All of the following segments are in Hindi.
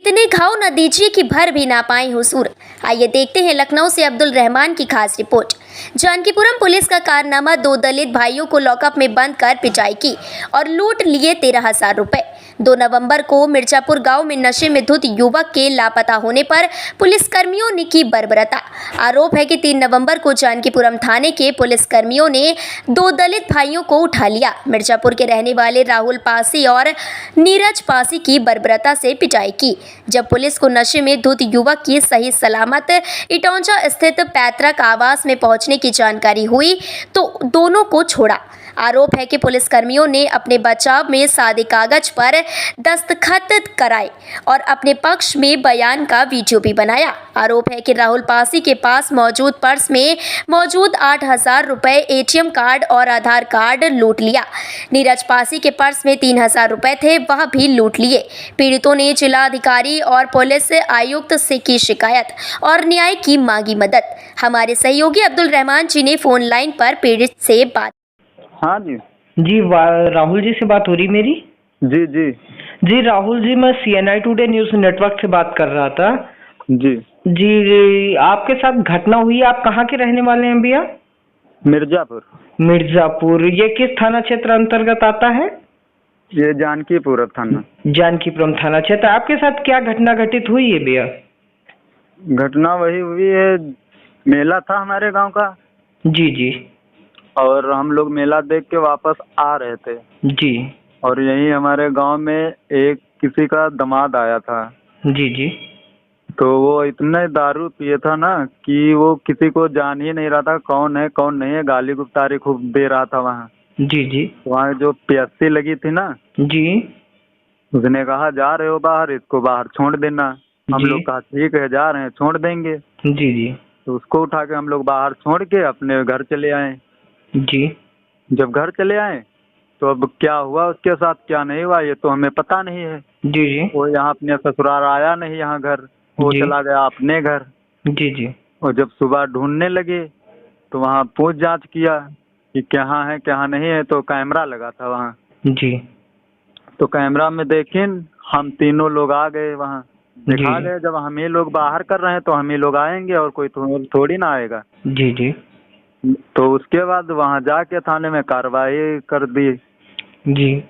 इतने घाव न दीजिए कि भर भी ना पाए हुजूर। आइए देखते हैं लखनऊ से अब्दुल रहमान की खास रिपोर्ट। जानकीपुरम पुलिस का कारनामा, दो दलित भाइयों को लॉकअप में बंद कर पिटाई की और लूट लिए 13,000 रुपए। 2 नवंबर को मिर्जापुर गांव में नशे में धुत युवक के लापता होने पर पुलिसकर्मियों ने की बर्बरता। आरोप है कि 3 नवंबर को जानकीपुरम थाने के पुलिसकर्मियों ने 2 दलित भाइयों को उठा लिया। मिर्जापुर के रहने वाले राहुल पासी और नीरज पासी की बर्बरता से पिटाई की। जब पुलिस को नशे में धुत युवक की सही सलामत इटौंजा स्थित पैतृक आवास में पहुंचने की जानकारी हुई तो दोनों को छोड़ा। आरोप है कि पुलिसकर्मियों ने अपने बचाव में सादे कागज पर दस्तखत कराए और अपने पक्ष में बयान का वीडियो भी बनाया। आरोप है कि राहुल पासी के पास मौजूद पर्स में मौजूद 8,000 रुपए, एटीएम कार्ड और आधार कार्ड लूट लिया। नीरज पासी के पर्स में 3,000 रुपए थे, वह भी लूट लिए। पीड़ितों ने जिलाधिकारी और पुलिस आयुक्त से की शिकायत और न्याय की मांगी मदद। हमारे सहयोगी अब्दुल रहमान जी ने फोन लाइन पर पीड़ित से बात। हाँ जी जी, राहुल जी से बात हो रही मेरी? जी जी जी राहुल जी, मैं CNI टुडे न्यूज़ नेटवर्क से बात कर रहा था। जी जी, आपके साथ घटना हुई, आप कहाँ के रहने वाले हैं भैया? मिर्जापुर। मिर्जापुर, ये किस थाना क्षेत्र अंतर्गत आता है? ये जानकीपुर थाना। जानकीपुरम थाना क्षेत्र। आपके साथ क्या घटना घटित हुई है भैया? घटना वही हुई है, मेला था हमारे गांव का जी जी और हम लोग मेला देख के वापस आ रहे थे जी और यही हमारे गांव में एक किसी का दामाद आया था। जी जी तो वो इतने दारू पिए था ना कि वो किसी को जान ही नहीं रहा था कौन है कौन नहीं है, गाली गुप्तारी खूब दे रहा था वहाँ। जी जी वहाँ जो PSC लगी थी ना, जी उसने कहा जा रहे हो बाहर, इसको बाहर छोड़ देना। हम जी। लोग कहा ठीक है, जा रहे हैं, छोड़ देंगे। जी जी तो उसको उठा के हम लोग बाहर छोड़ के अपने घर चले आए। जी जब घर चले आए तो अब क्या हुआ उसके साथ क्या नहीं हुआ ये तो हमें पता नहीं है। जी जी वो यहाँ अपने ससुराल आया नहीं यहाँ घर, वो जी। चला गया अपने घर। जी जी और जब सुबह ढूंढने लगे तो वहाँ पूछ जांच किया कि कहाँ है कहाँ नहीं है, तो कैमरा लगा था वहाँ। जी तो कैमरा में देखें हम तीनों लोग आ गए वहाँ, दिखा जी। गए जब हम ही लोग बाहर कर रहे हैं तो हम ही लोग आएंगे और कोई थोड़ी ना आएगा। जी जी तो उसके बाद वहाँ जाके थाने में कार्रवाई कर दी जी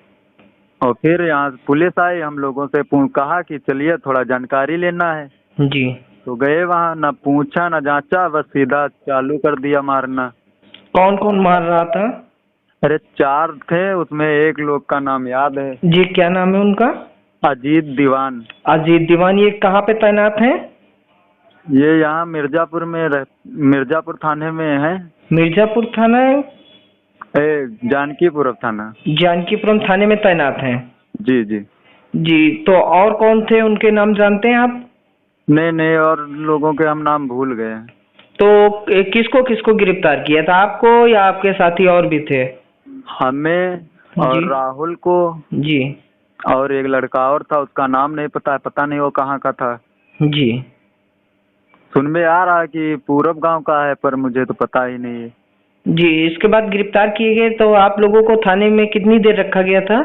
और फिर यहाँ पुलिस आई, हम लोगों से कहा कि चलिए थोड़ा जानकारी लेना है। जी। तो गए वहाँ, ना पूछा ना जांचा, बस सीधा चालू कर दिया मारना। कौन कौन मार रहा था? अरे 4 थे, उसमें एक लोग का नाम याद है। जी, क्या नाम है उनका? अजीत दीवान। अजीत दीवान। ये कहाँ पे तैनात हैं? ये यहाँ मिर्जापुर में मिर्जापुर थाने में है। मिर्जापुर थाना है? जानकीपुरम थाना। जानकीपुरम थाने में तैनात हैं? जी जी जी। तो और कौन थे, उनके नाम जानते हैं आप? नहीं नहीं, और लोगों के हम नाम भूल गए हैं। तो किसको किसको गिरफ्तार किया था, आपको या आपके साथी और भी थे? हमें और जी। राहुल को जी और एक लड़का और था, उसका नाम नहीं पता है, पता नहीं वो कहाँ का था। जी सुन में आ रहा है कि पूरब गांव का है, पर मुझे तो पता ही नहीं है। जी। इसके बाद गिरफ्तार किए गए तो आप लोगों को थाने में कितनी देर रखा गया था?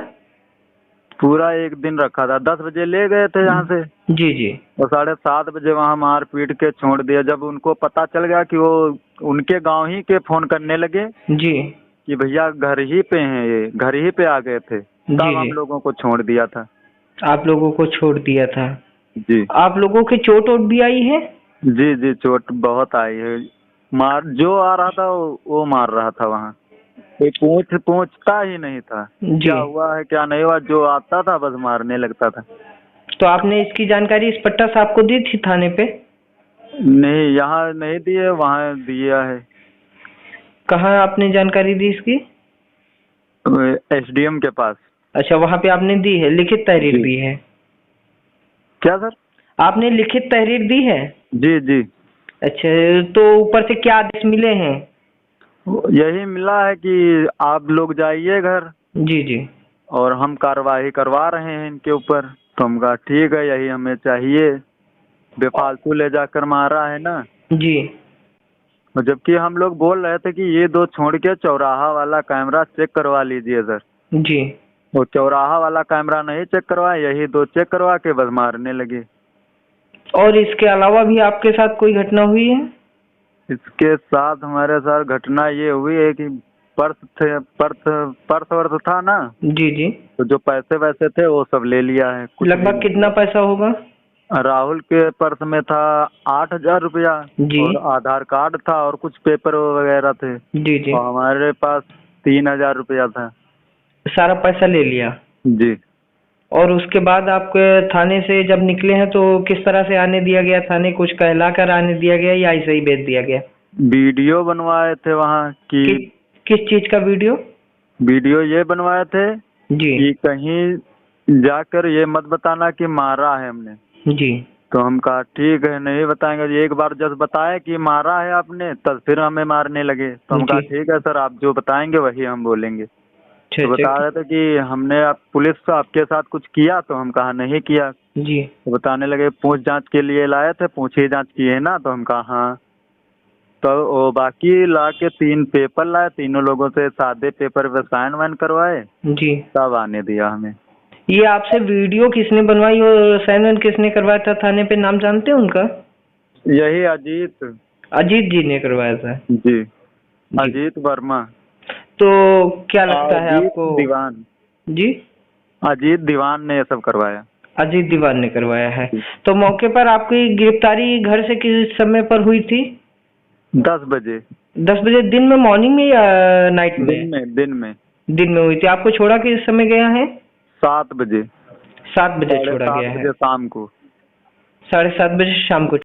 पूरा 1 दिन रखा था। 10 बजे ले गए थे यहाँ से जी जी और 7:30 बजे वहाँ मार पीट के छोड़ दिया। जब उनको पता चल गया कि वो उनके गांव ही के फोन करने लगे जी कि भैया घर ही पे हैं, ये घर ही पे आ गए थे, तब जी हम जी। लोगों को छोड़ दिया था। आप लोगों को छोड़ दिया था? जी आप लोगों की चोट वोट भी आई है? जी जी, चोट बहुत आई है। मार जो आ रहा था वो मार रहा था वहाँ, कोई पूछता ही नहीं था जी। क्या हुआ है क्या नहीं हुआ, जो आता था बस मारने लगता था। तो आपने इसकी जानकारी इंस्पेक्टर साहब को दी थी थाने पे? नहीं, यहाँ नहीं दिए, वहाँ दिया है। कहाँ आपने जानकारी दी इसकी? SDM के पास। अच्छा, वहाँ पे आपने दी है, लिखित तहरीर जी। भी है? क्या सर? आपने लिखित तहरीर दी है? जी जी। अच्छा, तो ऊपर से क्या आदेश मिले हैं? यही मिला है कि आप लोग जाइए घर जी जी और हम कार्रवाई करवा रहे हैं इनके ऊपर। तो हम कहा ठीक है, यही हमें चाहिए, बेफालतू ले जाकर मारा है ना। जी और जबकि हम लोग बोल रहे थे कि ये 2 छोड़ के चौराहा वाला कैमरा चेक करवा लीजिए सर। जी वो चौराहा वाला कैमरा नहीं चेक करवाए, यही 2 चेक करवा के बस मारने लगे। और इसके अलावा भी आपके साथ कोई घटना हुई है? इसके साथ हमारे साथ घटना ये हुई है कि पर्स वर्स था ना, जी जी। तो जो पैसे वैसे थे वो सब ले लिया है। कुछ लगभग कितना पैसा होगा? राहुल के पर्स में था 8,000 रुपया जी। और आधार कार्ड था और कुछ पेपर वगैरह थे। जी जी। और हमारे पास 3,000 रुपया था। सारा पैसा ले लिया। जी। और उसके बाद आपके थाने से जब निकले हैं तो किस तरह से आने दिया गया थाने? कुछ कहला कर आने दिया गया या ऐसे ही भेज दिया गया? वीडियो बनवाए थे वहाँ की। किस चीज का वीडियो? वीडियो ये बनवाए थे जी कि कहीं जाकर ये मत बताना कि मारा है हमने। जी। तो हम कहा ठीक है नहीं बताएंगे। एक बार जब बताया कि मारा है आपने तब फिर हमें मारने लगे। तो हम कहा जी। ठीक है सर, आप जो बताएंगे वही हम बोलेंगे। तो अच्छा बता रहे थे कि हमने पुलिस आपके साथ कुछ किया, तो हम कहा नहीं किया। जी। तो बताने लगे पूछ जांच के लिए लाए थे, पूछी जांच किए ना, तो हम कहा हाँ। तो वो बाकी ला के 3 पेपर लाए, तीनों लोगों से सादे पेपर पे साइन वाइन करवाए, जी। तब आने दिया हमें। ये आपसे वीडियो किसने बनवाई और साइन वाइन किसने करवाया था थाने पे? नाम जानते हैं उनका? यही अजीत। अजीत जी ने करवाया था। जी, अजीत वर्मा। तो क्या लगता है अजीत आपको? दीवान। जी। अजीत दीवान ने ये सब करवाया। अजीत दीवान ने करवाया है। तो मौके पर आपकी गिरफ्तारी घर से किस समय पर हुई थी? 10 बजे। 10 बजे दिन में, मॉर्निंग में या नाइट में? दिन में हुई थी। आपको छोड़ा किस समय गया है? 7 बजे। 7 बजे छोड़ा गया है। 7 बजे शाम को। 7:30 बजे शाम को।